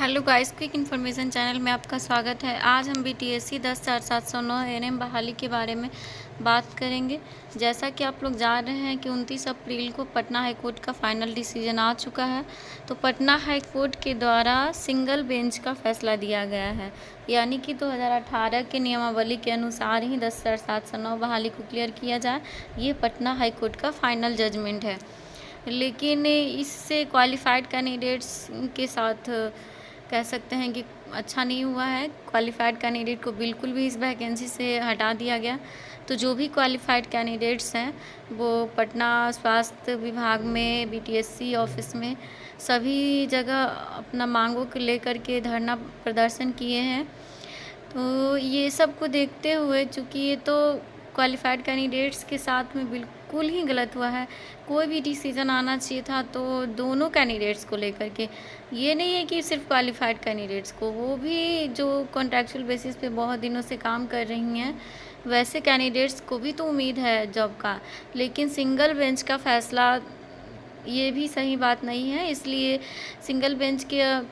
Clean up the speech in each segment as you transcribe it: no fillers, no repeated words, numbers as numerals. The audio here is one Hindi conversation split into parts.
Hello guys, quick information channel में आपका स्वागत है। आज हम बीटीएससी 10,709 एएनएम बहाली के बारे में बात करेंगे। जैसा कि आप लोग जान रहे हैं कि 29 अप्रैल को पटना हाई कोर्ट का फाइनल डिसीजन आ चुका है। तो पटना हाई कोर्ट के द्वारा सिंगल बेंच का फैसला दिया गया है, यानी कि 2018 के नियमावली के अनुसार ही 10,709 बहाली को क्लियर किया जाए। ये पटना हाई कोर्ट का फाइनल जजमेंट है। लेकिन इससे क्वालिफाइड कैंडिडेट्स के साथ कह सकते हैं कि अच्छा नहीं हुआ है। क्वालिफाइड कैंडिडेट को बिल्कुल भी इस वैकेंसी से हटा दिया गया। तो जो भी क्वालिफाइड कैंडिडेट्स हैं वो पटना स्वास्थ्य विभाग में, बीटीएससी ऑफिस में, सभी जगह अपना मांगों को लेकर के धरना प्रदर्शन किए हैं। तो ये सब को देखते हुए, चूँकि ये तो क्वालिफाइड कैंडिडेट्स के साथ में बिल्कुल ही गलत हुआ है। कोई भी डिसीज़न आना चाहिए था तो दोनों कैंडिडेट्स को लेकर के, ये नहीं है कि सिर्फ क्वालिफाइड कैंडिडेट्स को, वो भी जो कॉन्ट्रैक्चुअल बेसिस पे बहुत दिनों से काम कर रही हैं वैसे कैंडिडेट्स को भी तो उम्मीद है जॉब का। लेकिन सिंगल बेंच का फ़ैसला ये भी सही बात नहीं है। इसलिए सिंगल बेंच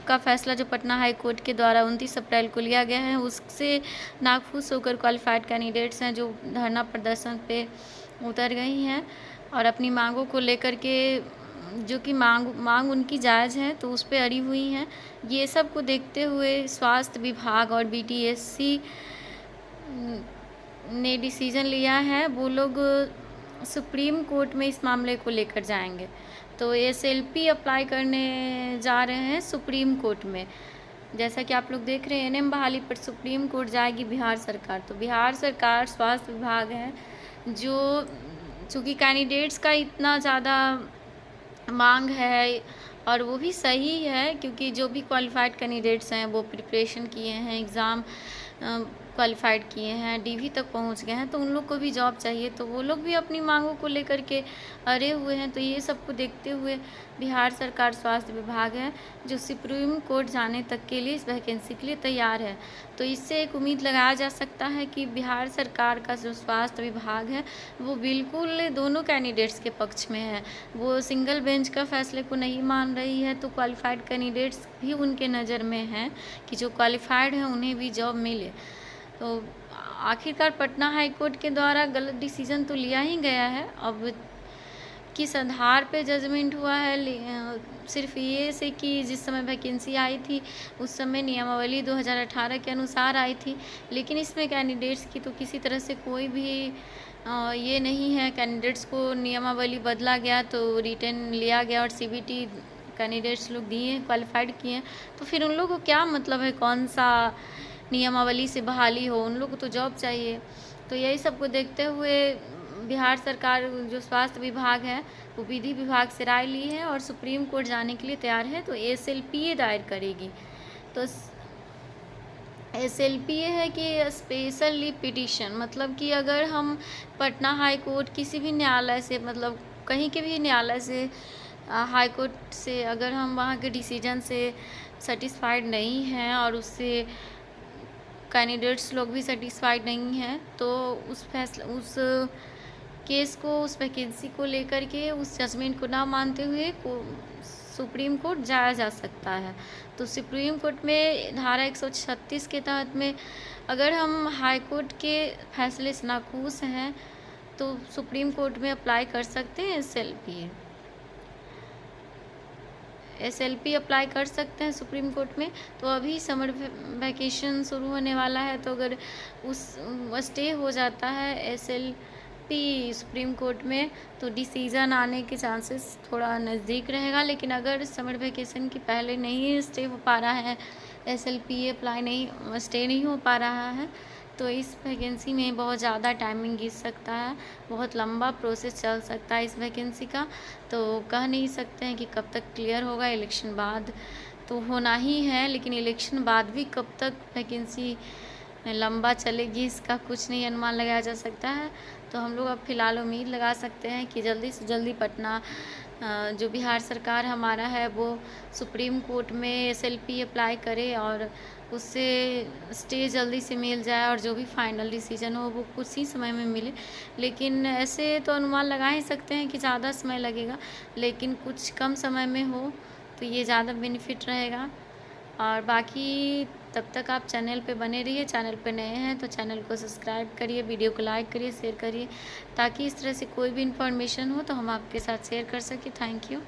का फ़ैसला जो पटना हाई कोर्ट के द्वारा 29 अप्रैल को लिया गया है, उससे नाखुश होकर क्वालिफाइड कैंडिडेट्स हैं जो धरना प्रदर्शन पे उतर गई हैं और अपनी मांगों को लेकर के, जो कि मांग उनकी जायज़ है, तो उस पे अड़ी हुई हैं। ये सब को देखते हुए स्वास्थ्य विभाग और बीटीएससी ने डिसीज़न लिया है, वो लोग सुप्रीम कोर्ट में इस मामले को लेकर जाएंगे। तो एसएलपी अप्लाई करने जा रहे हैं सुप्रीम कोर्ट में। जैसा कि आप लोग देख रहे हैं, एएनएम बहाली पर सुप्रीम कोर्ट जाएगी बिहार सरकार। तो बिहार सरकार स्वास्थ्य विभाग है, जो चूँकि कैंडिडेट्स का इतना ज़्यादा मांग है और वो भी सही है, क्योंकि जो भी क्वालिफाइड कैंडिडेट्स हैं वो प्रिपरेशन किए हैं, एग्ज़ाम क्वालिफाइड किए हैं, डीवी तक पहुंच गए हैं, तो उन लोग को भी जॉब चाहिए। तो वो लोग भी अपनी मांगों को लेकर के अड़े हुए हैं। तो ये सब को देखते हुए बिहार सरकार स्वास्थ्य विभाग है जो सुप्रीम कोर्ट जाने तक के लिए इस वैकेंसी के लिए तैयार है। तो इससे एक उम्मीद लगाया जा सकता है कि बिहार सरकार का जो स्वास्थ्य विभाग है वो बिल्कुल दोनों कैंडिडेट्स के पक्ष में है। वो सिंगल बेंच का फैसले को नहीं मान रही है। तो क्वालिफाइड कैंडिडेट्स भी उनके नज़र में हैं कि जो क्वालिफाइड हैं उन्हें भी जॉब मिले। तो आखिरकार पटना हाई कोर्ट के द्वारा गलत डिसीजन तो लिया ही गया है। अब किस आधार पे जजमेंट हुआ है, सिर्फ ये से कि जिस समय वैकेंसी आई थी उस समय नियमावली 2018 के अनुसार आई थी। लेकिन इसमें कैंडिडेट्स की तो किसी तरह से कोई भी ये नहीं है। कैंडिडेट्स को नियमावली बदला गया तो रिटर्न लिया गया और सीबीटी कैंडिडेट्स लोग दिए, क्वालिफाइड किए हैं। तो फिर उन लोगों को क्या मतलब है कौन सा नियमावली से बहाली हो, उन लोगों को तो जॉब चाहिए। तो यही सब को देखते हुए बिहार सरकार जो स्वास्थ्य विभाग है वो विधि विभाग से राय ली है और सुप्रीम कोर्ट जाने के लिए तैयार है। तो एसएलपीए दायर करेगी। तो एसएलपीए है कि स्पेशल लीव पिटीशन, मतलब कि अगर हम पटना हाई कोर्ट किसी भी न्यायालय से, मतलब कहीं के भी न्यायालय से, हाई कोर्ट से, अगर हम वहाँ के डिसीजन से सेटिस्फाइड नहीं हैं और उससे कैंडिडेट्स लोग भी सेटिस्फाइड नहीं हैं, तो उस केस को, उस वैकेंसी को लेकर के उस जजमेंट को ना मानते हुए सुप्रीम कोर्ट जाया जा सकता है। तो सुप्रीम कोर्ट में धारा 136 के तहत में अगर हम हाई कोर्ट के फैसले से नाखुश हैं तो सुप्रीम कोर्ट में अप्लाई कर सकते हैं। एसएलपी अप्लाई कर सकते हैं सुप्रीम कोर्ट में। तो अभी समर वैकेशन शुरू होने वाला है, तो अगर उस स्टे हो जाता है एसएलपी सुप्रीम कोर्ट में तो डिसीज़न आने के चांसेस थोड़ा नज़दीक रहेगा। लेकिन अगर समर वैकेशन की पहले नहीं स्टे हो पा रहा है, एसएलपी अप्लाई नहीं, स्टे नहीं हो पा रहा है, तो इस वैकेंसी में बहुत ज़्यादा टाइमिंग गिर सकता है, बहुत लंबा प्रोसेस चल सकता है इस वैकेंसी का। तो कह नहीं सकते हैं कि कब तक क्लियर होगा। इलेक्शन बाद तो होना ही है, लेकिन इलेक्शन बाद भी कब तक वैकेंसी लंबा चलेगी इसका कुछ नहीं अनुमान लगाया जा सकता है। तो हम लोग अब फ़िलहाल उम्मीद लगा सकते हैं कि जल्दी से जल्दी पटना जो बिहार सरकार हमारा है वो सुप्रीम कोर्ट में एसएलपी अप्लाई करे और उससे स्टे जल्दी से मिल जाए और जो भी फाइनल डिसीजन हो वो कुछ ही समय में मिले। लेकिन ऐसे तो अनुमान लगा ही सकते हैं कि ज़्यादा समय लगेगा, लेकिन कुछ कम समय में हो तो ये ज़्यादा बेनिफिट रहेगा। और बाकी तब तक आप चैनल पे बने रहिए। चैनल पे नए हैं तो चैनल को सब्सक्राइब करिए, वीडियो को लाइक करिए, शेयर करिए, ताकि इस तरह से कोई भी इन्फॉर्मेशन हो तो हम आपके साथ शेयर कर सकें। Thank you.